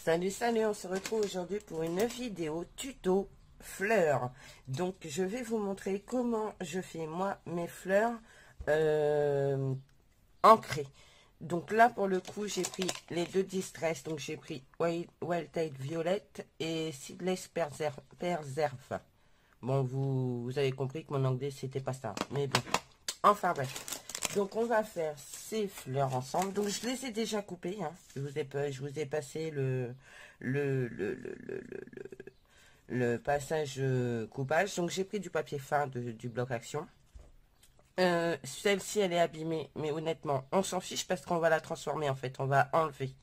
Salut, salut, on se retrouve aujourd'hui pour une vidéo tuto fleurs. Donc, je vais vous montrer comment je fais moi mes fleurs ancrées. Donc là, pour le coup, j'ai pris les deux Distress. Donc, j'ai pris Wild Tide Violette et Seedless Preserve. Bon, vous avez compris que mon anglais, c'était pas ça. Mais bon, enfin bref. Donc, on va faire ces fleurs ensemble. Donc, je les ai déjà coupées. Hein. Je vous ai passé le passage coupage. Donc, j'ai pris du papier fin du bloc action. Celle-ci, elle est abîmée. Mais honnêtement, on s'en fiche parce qu'on va la transformer, en fait. On va enlever.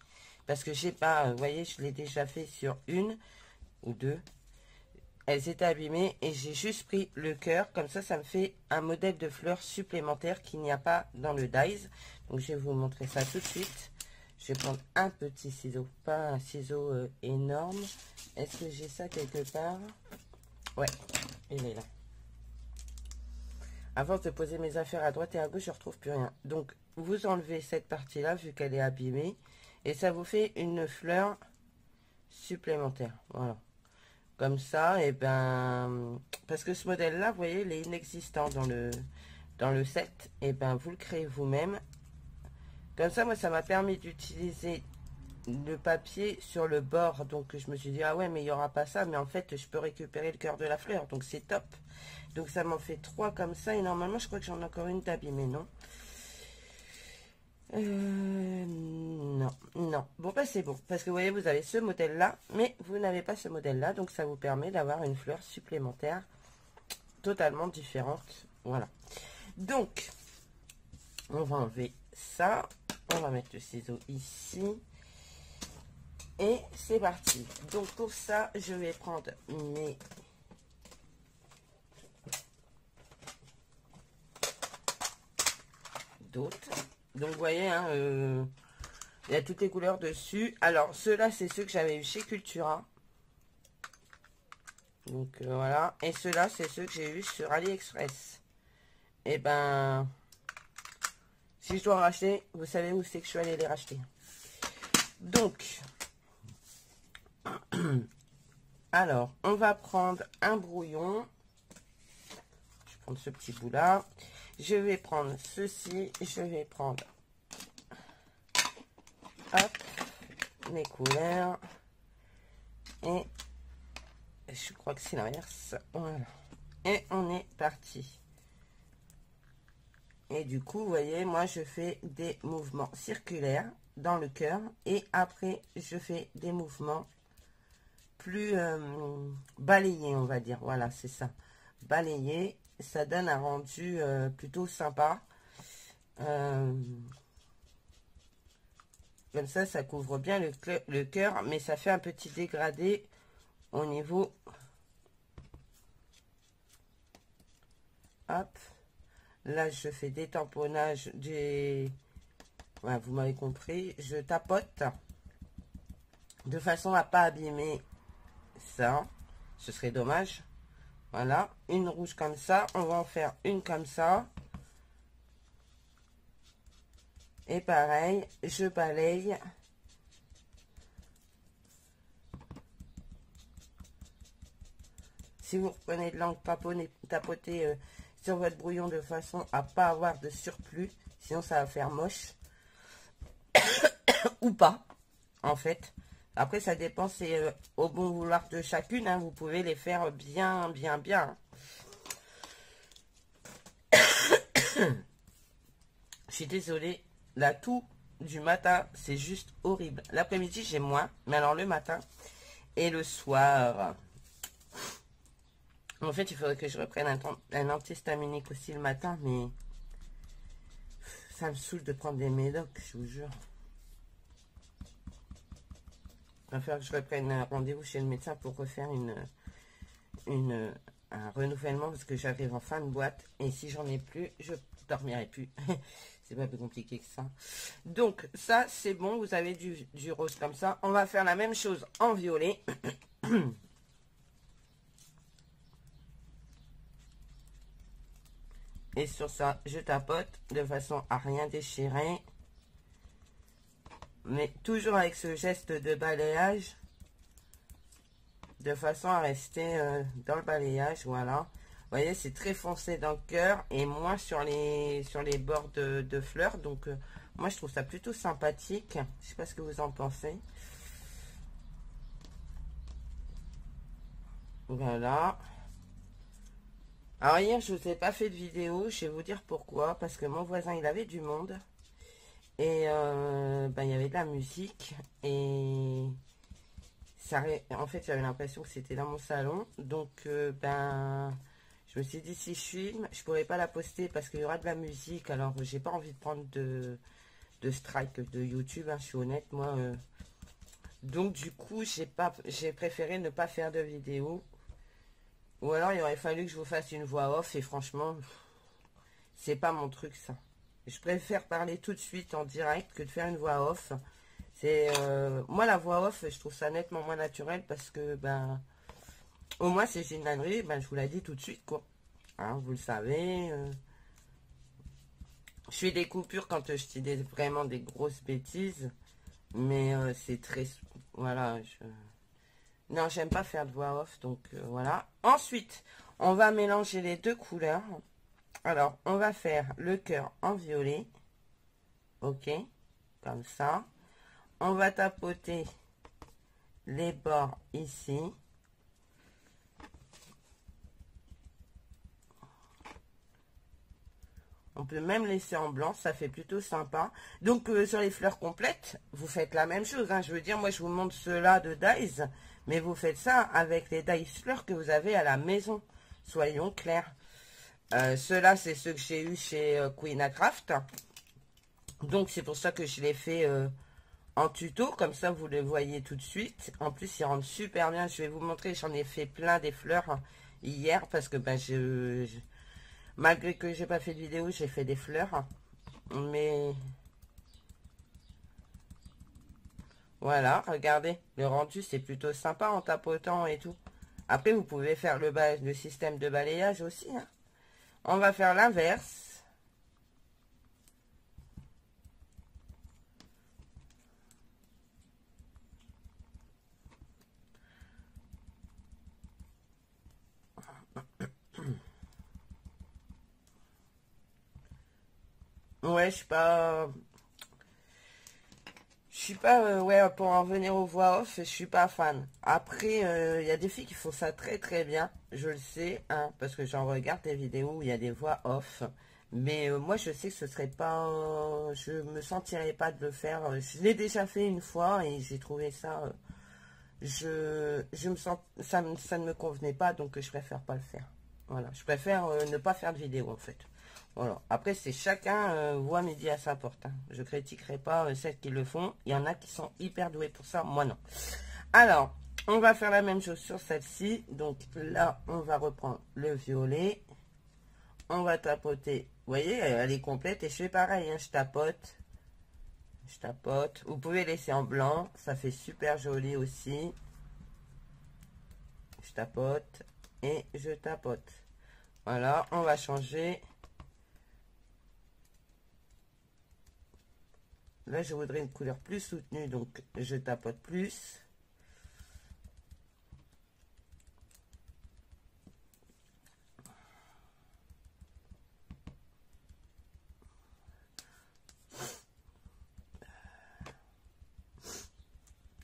Parce que j'ai pas... vous voyez, je l'ai déjà fait sur une ou deux. Elles étaient abîmées et j'ai juste pris le cœur. Comme ça me fait un modèle de fleurs supplémentaire qu'il n'y a pas dans le dies. Donc, je vais vous montrer ça tout de suite. Je vais prendre un petit ciseau, pas un ciseau énorme. Est-ce que j'ai ça quelque part? Ouais, il est là. Avant de poser mes affaires à droite et à gauche, je ne retrouve plus rien. Donc, vous enlevez cette partie-là, vu qu'elle est abîmée. Et ça vous fait une fleur supplémentaire. Voilà. Comme ça, et ben, parce que ce modèle-là, vous voyez, il est inexistant dans le set. Et ben, vous le créez vous-même. Comme ça, moi, ça m'a permis d'utiliser le papier sur le bord. Donc, je me suis dit, ah ouais, mais il n'y aura pas ça. Mais en fait, je peux récupérer le cœur de la fleur. Donc, c'est top. Donc, ça m'en fait 3 comme ça. Et normalement, je crois que j'en ai encore une d'abîmée, non? Non, non. Bon, bah c'est bon. Parce que vous voyez, vous avez ce modèle-là, mais vous n'avez pas ce modèle-là. Donc, ça vous permet d'avoir une fleur supplémentaire totalement différente. Voilà. Donc, on va enlever ça. On va mettre le ciseau ici. Et c'est parti. Donc, pour ça, je vais prendre mes... d'autres. Donc, vous voyez, hein, il y a toutes les couleurs dessus. Alors, ceux-là, c'est ceux que j'avais eu chez Cultura. Donc, voilà. Et ceux-là, c'est ceux que j'ai eu sur AliExpress. Et ben, si je dois racheter, vous savez où c'est que je suis allée les racheter. Donc, alors, on va prendre un brouillon. Je vais prendre ce petit bout-là. Je vais prendre ceci. Je vais prendre... hop, mes couleurs. Et je crois que c'est l'inverse. Voilà. Et on est parti. Et du coup, vous voyez, moi, je fais des mouvements circulaires dans le cœur. Et après, je fais des mouvements plus balayés, on va dire. Voilà, c'est ça. Balayés. Ça donne un rendu plutôt sympa. Comme ça couvre bien le cœur, mais ça fait un petit dégradé au niveau... Hop. Là, je fais des tamponnages, voilà, vous m'avez compris. Je tapote de façon à pas abîmer ça. Ce serait dommage. Voilà, une rouge comme ça. On va en faire une comme ça. Et pareil, je balaye. Si vous reprenez de l'encre, tapotez sur votre brouillon de façon à pas avoir de surplus. Sinon, ça va faire moche. Ou pas, en fait. Après, ça dépend, c'est au bon vouloir de chacune. Hein. Vous pouvez les faire bien, bien, bien. Je suis désolée. La toux du matin, c'est juste horrible. L'après-midi, j'ai moins. Mais alors, le matin et le soir... En fait, il faudrait que je reprenne un antihistaminique aussi le matin, mais ça me saoule de prendre des médocs, je vous jure. Il va falloir que je reprenne un rendez-vous chez le médecin pour refaire un renouvellement parce que j'arrive en fin de boîte et si j'en ai plus, je dormirai plus. C'est pas plus compliqué que ça. Donc, ça, c'est bon. Vous avez du rose comme ça. On va faire la même chose en violet. Et sur ça, je tapote de façon à rien déchirer. Mais toujours avec ce geste de balayage, de façon à rester dans le balayage, voilà. Vous voyez, c'est très foncé dans le cœur et moins sur les bords de fleurs. Donc, moi, je trouve ça plutôt sympathique. Je sais pas ce que vous en pensez. Voilà. Alors, hier, je vous ai pas fait de vidéo. Je vais vous dire pourquoi. Parce que mon voisin, il avait du monde. Et ben, il y avait de la musique. Et ça, en fait, j'avais l'impression que c'était dans mon salon. Donc, ben... je me suis dit, si je filme, je pourrais pas la poster parce qu'il y aura de la musique. Alors, j'ai pas envie de prendre de strike de YouTube, hein, je suis honnête, moi. Donc, du coup, j'ai préféré ne pas faire de vidéo. Ou alors, il aurait fallu que je vous fasse une voix off. Et franchement, c'est pas mon truc, ça. Je préfère parler tout de suite en direct que de faire une voix off. C'est moi, la voix off, je trouve ça nettement moins naturel parce que, ben... au moins, c'est une ânerie, ben, je vous l'ai dit tout de suite, quoi. Hein, vous le savez. Je fais des coupures quand je dis vraiment des grosses bêtises. Mais c'est très... Voilà. Non, j'aime pas faire de voix off, donc voilà. Ensuite, on va mélanger les deux couleurs. Alors, on va faire le cœur en violet. Ok, comme ça. On va tapoter les bords ici. On peut même laisser en blanc, ça fait plutôt sympa. Donc, sur les fleurs complètes, vous faites la même chose. Hein. Je veux dire, moi, je vous montre ceux-là de Dies, mais vous faites ça avec les Dies fleurs que vous avez à la maison. Soyons clairs. Ceux-là, c'est ceux que j'ai eu chez Queen Craft. Donc, c'est pour ça que je les fais en tuto. Comme ça, vous les voyez tout de suite. En plus, ils rendent super bien. Je vais vous montrer, j'en ai fait plein des fleurs hier parce que ben, malgré que j'ai pas fait de vidéo, j'ai fait des fleurs. Mais voilà, regardez, le rendu c'est plutôt sympa en tapotant et tout. Après, vous pouvez faire le système de balayage aussi. Hein. On va faire l'inverse. Ouais, je suis pas, ouais, pour en venir aux voix off, je suis pas fan. Après, il y a des filles qui font ça très très bien, je le sais, hein, parce que j'en regarde des vidéos où il y a des voix off. Mais moi, je sais que ce serait pas, je me sentirais pas de le faire. Je l'ai déjà fait une fois et j'ai trouvé ça, je me sens, ça ne me convenait pas, donc je préfère pas le faire. Voilà, je préfère ne pas faire de vidéo en fait. Voilà. Après, c'est chacun voit midi à sa porte. Hein. Je critiquerai pas celles qui le font. Il y en a qui sont hyper doués pour ça. Moi, non. Alors, on va faire la même chose sur celle-ci. Donc là, on va reprendre le violet. On va tapoter. Vous voyez, elle est complète. Et je fais pareil. Hein. Je tapote. Je tapote. Vous pouvez laisser en blanc. Ça fait super joli aussi. Je tapote. Et je tapote. Voilà. On va changer. Là, je voudrais une couleur plus soutenue, donc je tapote plus.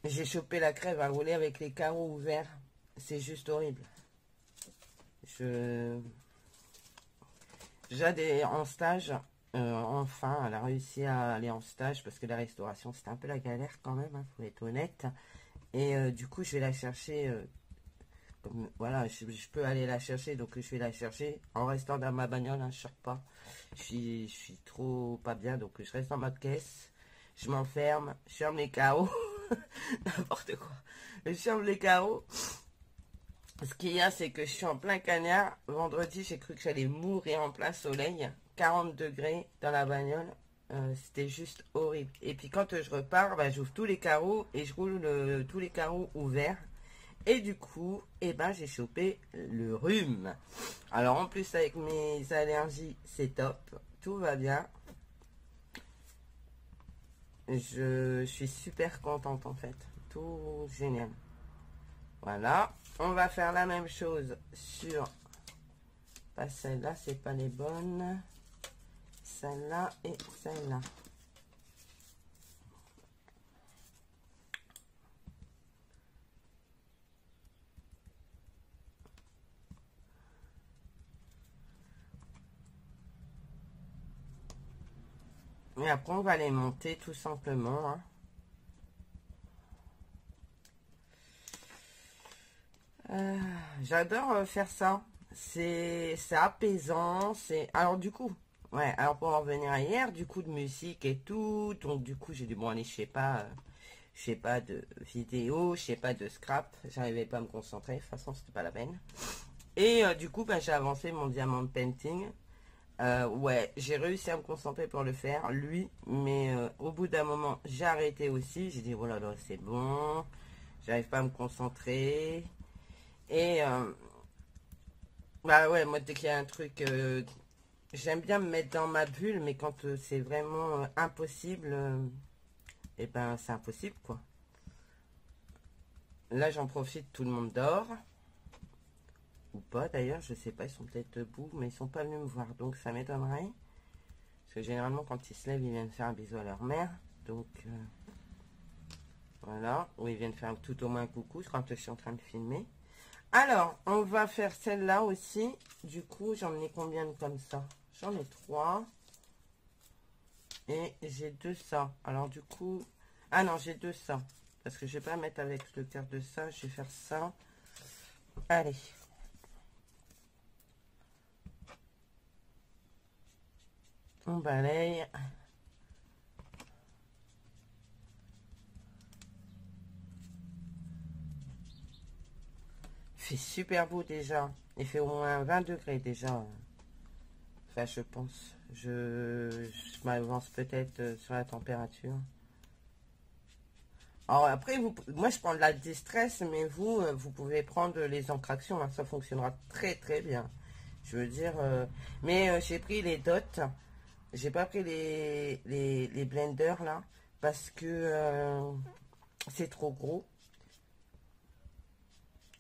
J'ai chopé la crève à rouler avec les carreaux ouverts. C'est juste horrible. Jade en stage. Enfin, elle a réussi à aller en stage parce que la restauration, c'était un peu la galère quand même, hein, faut être honnête. Et du coup, je vais la chercher. Voilà, je peux aller la chercher, donc je vais la chercher en restant dans ma bagnole. Hein, je sors pas. Je suis trop pas bien, donc je reste dans ma caisse. Je m'enferme, je ferme les carreaux. N'importe quoi. Je ferme les carreaux. Ce qu'il y a, c'est que je suis en plein cagnard. Vendredi, j'ai cru que j'allais mourir en plein soleil. 40 degrés dans la bagnole. C'était juste horrible. Et puis quand je repars, bah, j'ouvre tous les carreaux et je roule tous les carreaux ouverts. Et du coup, eh ben, j'ai chopé le rhume. Alors en plus, avec mes allergies, c'est top. Tout va bien. Je suis super contente en fait. Tout génial. Voilà. On va faire la même chose sur... Pas celle-là, c'est pas les bonnes. Celle-là et celle-là. Et après, on va les monter tout simplement. Hein. J'adore faire ça. C'est apaisant. Alors du coup, ouais. Alors pour en revenir à hier, du coup de musique et tout. Donc du coup, j'ai dit bon allez, je sais pas de vidéo, je sais pas de scrap. J'arrivais pas à me concentrer. De toute façon, c'était pas la peine. Et du coup, bah, j'ai avancé mon diamant painting. Ouais, j'ai réussi à me concentrer pour le faire, lui, mais au bout d'un moment, j'ai arrêté aussi. J'ai dit, voilà, là, c'est bon, j'arrive pas à me concentrer. Et, bah ouais, moi, dès qu'il y a un truc, j'aime bien me mettre dans ma bulle, mais quand c'est vraiment impossible, et ben, c'est impossible, quoi. Là, j'en profite, tout le monde dort. Ou pas, d'ailleurs, je sais pas, ils sont peut-être debout, mais ils sont pas venus me voir, donc ça m'étonnerait. Parce que généralement, quand ils se lèvent, ils viennent faire un bisou à leur mère. Donc, voilà. Ou ils viennent faire tout au moins un coucou quand je suis en train de filmer. Alors, on va faire celle-là aussi. Du coup, j'en ai combien de comme ça? J'en ai 3. Et j'ai 2 ça. Alors, du coup... Ah non, j'ai 2 ça. Parce que je vais pas mettre avec le cœur de ça. Je vais faire ça. Allez. On balaye. Il fait super beau déjà. Il fait au moins 20 degrés déjà. Enfin, je pense. Je m'avance peut-être sur la température. Alors après, moi je prends de la distress, mais vous pouvez prendre les encrations. Hein, ça fonctionnera très très bien. Je veux dire, mais j'ai pris les dots. J'ai pas pris les blenders là parce que c'est trop gros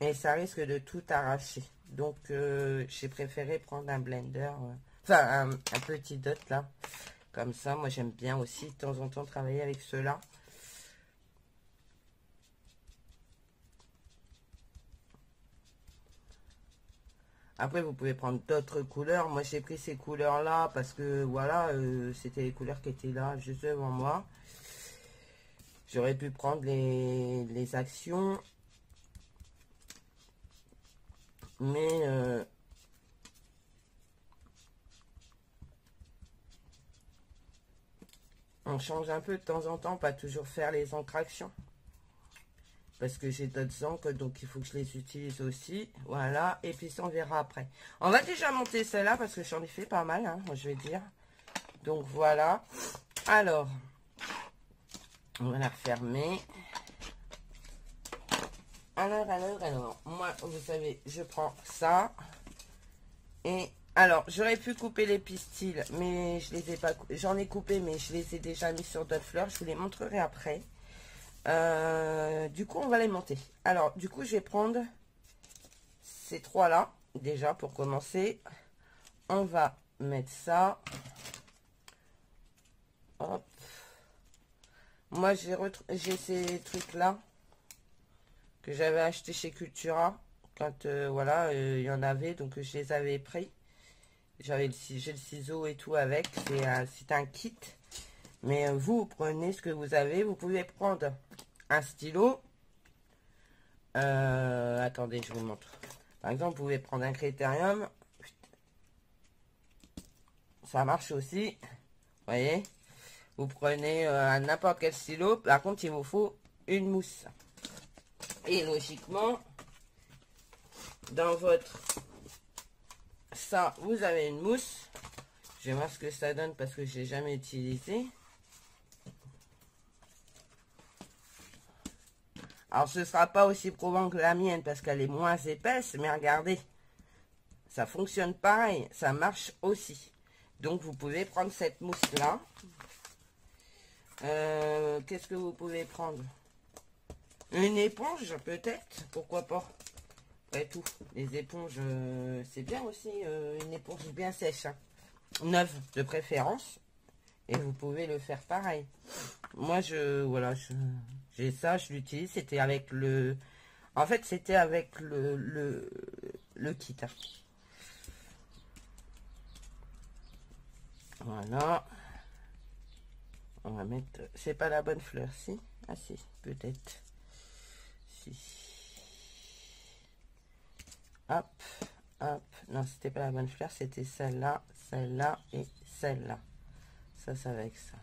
et ça risque de tout arracher. Donc j'ai préféré prendre un blender, enfin un petit dot là. Comme ça, moi j'aime bien aussi de temps en temps travailler avec ceux-là. Après, vous pouvez prendre d'autres couleurs. Moi, j'ai pris ces couleurs-là parce que, voilà, c'était les couleurs qui étaient là, juste devant moi. J'aurais pu prendre les actions. Mais, on change un peu de temps en temps, pas toujours faire les encres-actions. Parce que j'ai d'autres encres, donc il faut que je les utilise aussi. Voilà, et puis ça, on verra après. On va déjà monter celle-là, parce que j'en ai fait pas mal, hein, moi, je vais dire. Donc, voilà. Alors, on va la refermer. Alors, moi, vous savez, je prends ça. Et, alors, j'aurais pu couper les pistils, mais je les ai pas... J'en ai coupé, mais je les ai déjà mis sur d'autres fleurs. Je vous les montrerai après. Du coup, on va les monter. Alors, du coup, je vais prendre ces 3 là, déjà, pour commencer. On va mettre ça. Hop. Moi, j'ai ces trucs-là que j'avais acheté chez Cultura. Quand, voilà, il y en avait, donc je les avais pris. J'ai le ciseau et tout avec. C'est un kit. Mais vous prenez ce que vous avez. Vous pouvez prendre un stylo. Attendez, je vous montre. Par exemple, vous pouvez prendre un critérium. Ça marche aussi. Vous voyez. Vous prenez n'importe quel stylo. Par contre, il vous faut une mousse. Et logiquement, dans votre... Ça, vous avez une mousse. Je vais voir ce que ça donne parce que je l'ai jamais utilisé. Alors, ce ne sera pas aussi probant que la mienne parce qu'elle est moins épaisse. Mais regardez, ça fonctionne pareil. Ça marche aussi. Donc, vous pouvez prendre cette mousse-là. Qu'est-ce que vous pouvez prendre? Une éponge, peut-être, pourquoi pas. Après tout, les éponges, c'est bien aussi, une éponge bien sèche, hein. Neuve de préférence. Et vous pouvez le faire pareil. Moi, voilà, j'ai ça, je l'utilise. C'était avec le... En fait, c'était avec le kit, hein. Voilà. On va mettre... C'est pas la bonne fleur, si? Ah si, peut-être. Si. Hop, hop. Non, c'était pas la bonne fleur, c'était celle-là, celle-là et celle-là. Ça va avec ça.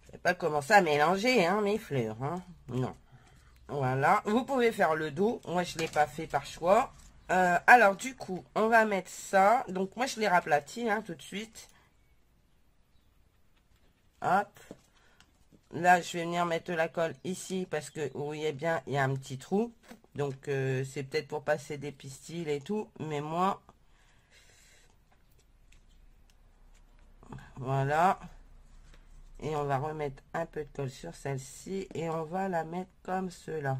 Je vais pas commencer à mélanger, hein, mes fleurs, hein. Non. Voilà. Vous pouvez faire le dos. Moi, je l'ai pas fait par choix. Alors, du coup, on va mettre ça. Donc, moi, je l'ai raplati, hein, tout de suite. Hop. Là, je vais venir mettre la colle ici parce que vous voyez bien, il y a un petit trou. Donc, c'est peut-être pour passer des pistils et tout. Mais moi, voilà. Et on va remettre un peu de colle sur celle-ci. Et on va la mettre comme cela.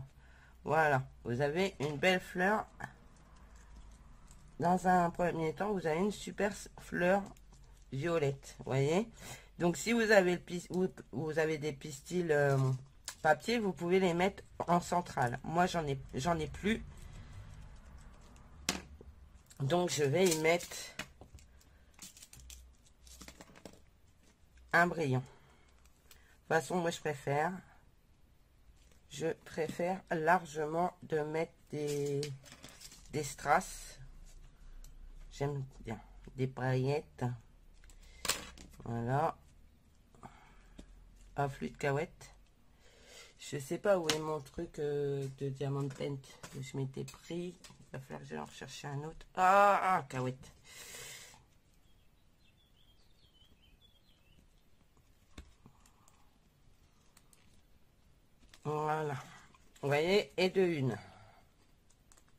Voilà. Vous avez une belle fleur. Dans un premier temps, vous avez une super fleur violette. Vous voyez? Donc, si vous avez, vous avez des pistils papier, vous pouvez les mettre en centrale. Moi, j'en ai plus. Donc, je vais y mettre un brillant. De toute façon, moi, je préfère largement de mettre des strass. J'aime bien des paillettes. Voilà. Un flux de cahuète. Je sais pas où est mon truc de diamant paint que je m'étais pris. Il va falloir que je vais en rechercher un autre. Ah, cahuète. Voilà. Vous voyez, et de une.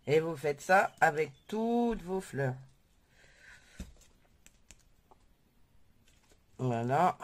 Et vous faites ça avec toutes vos fleurs. Voilà.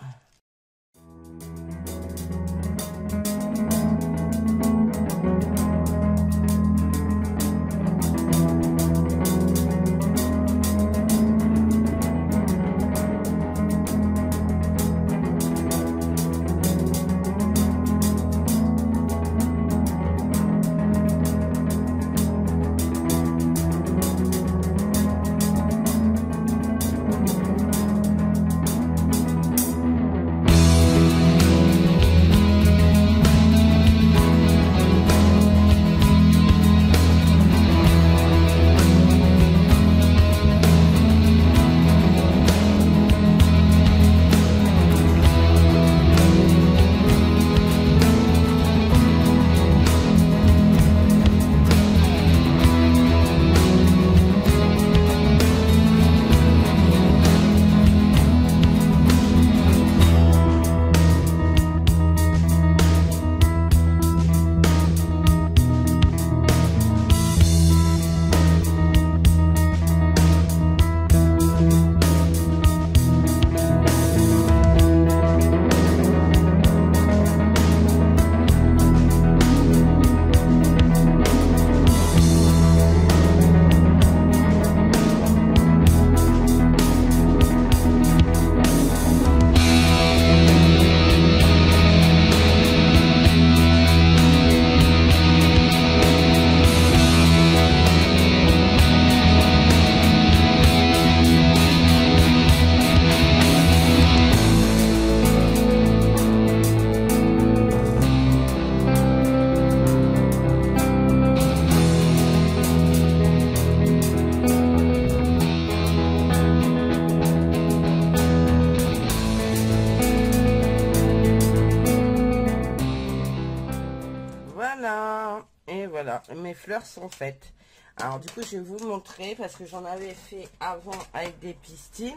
Voilà, mes fleurs sont faites. Alors du coup, je vais vous montrer parce que j'en avais fait avant avec des pistils.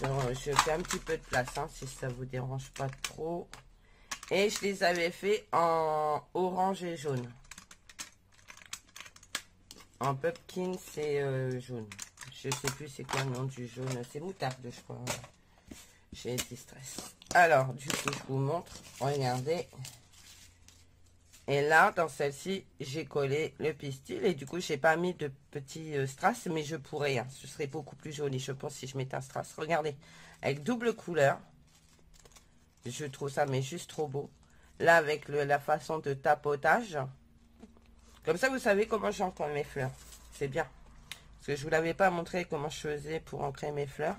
Je fais un petit peu de place, hein, si ça vous dérange pas trop. Et je les avais fait en orange et jaune. En pumpkin, c'est jaune. Je sais plus c'est quoi le nom du jaune. C'est moutarde, je crois. J'ai été stress. Alors, du coup, je vous montre. Regardez. Et là, dans celle-ci, j'ai collé le pistil. Et du coup, j'ai pas mis de petits strass, mais je pourrais. Hein. Ce serait beaucoup plus joli, je pense, si je mettais un strass. Regardez, avec double couleur. Je trouve ça, mais juste trop beau. Là, avec la façon de tapotage. Comme ça, vous savez comment j'encre mes fleurs. C'est bien. Parce que je vous l'avais pas montré comment je faisais pour ancrer mes fleurs.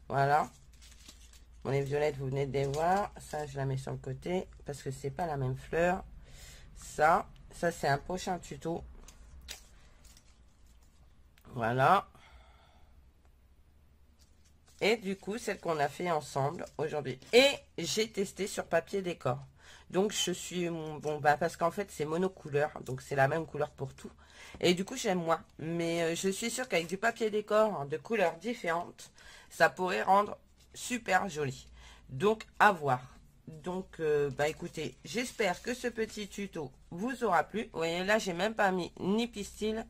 Voilà. Bon, les violettes, vous venez de les voir. Ça, je la mets sur le côté. Parce que c'est pas la même fleur. Ça c'est un prochain tuto. Voilà. Et du coup, celle qu'on a fait ensemble aujourd'hui. Et j'ai testé sur papier décor. Donc, je suis... Bon, bah, parce qu'en fait, c'est monocouleur. Donc, c'est la même couleur pour tout. Et du coup, j'aime moins. Mais je suis sûre qu'avec du papier décor de couleurs différentes, ça pourrait rendre super joli. Donc, à voir. Donc, bah écoutez, j'espère que ce petit tuto vous aura plu. Vous voyez, là, j'ai même pas mis ni pistil,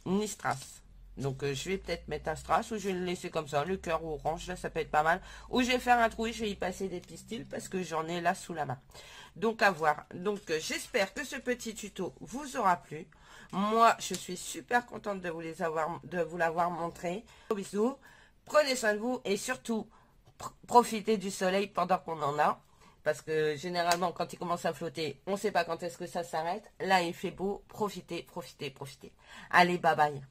ni strass. Donc, je vais peut-être mettre un strass ou je vais le laisser comme ça, le cœur orange, là, ça peut être pas mal. Ou je vais faire un trou et je vais y passer des pistils parce que j'en ai là sous la main. Donc, à voir. Donc, j'espère que ce petit tuto vous aura plu. Moi, je suis super contente de vous l'avoir montré. Bisous, prenez soin de vous et surtout, profitez du soleil pendant qu'on en a. Parce que généralement, quand il commence à flotter, on ne sait pas quand est-ce que ça s'arrête. Là, il fait beau. Profitez, profitez, profitez. Allez, bye bye.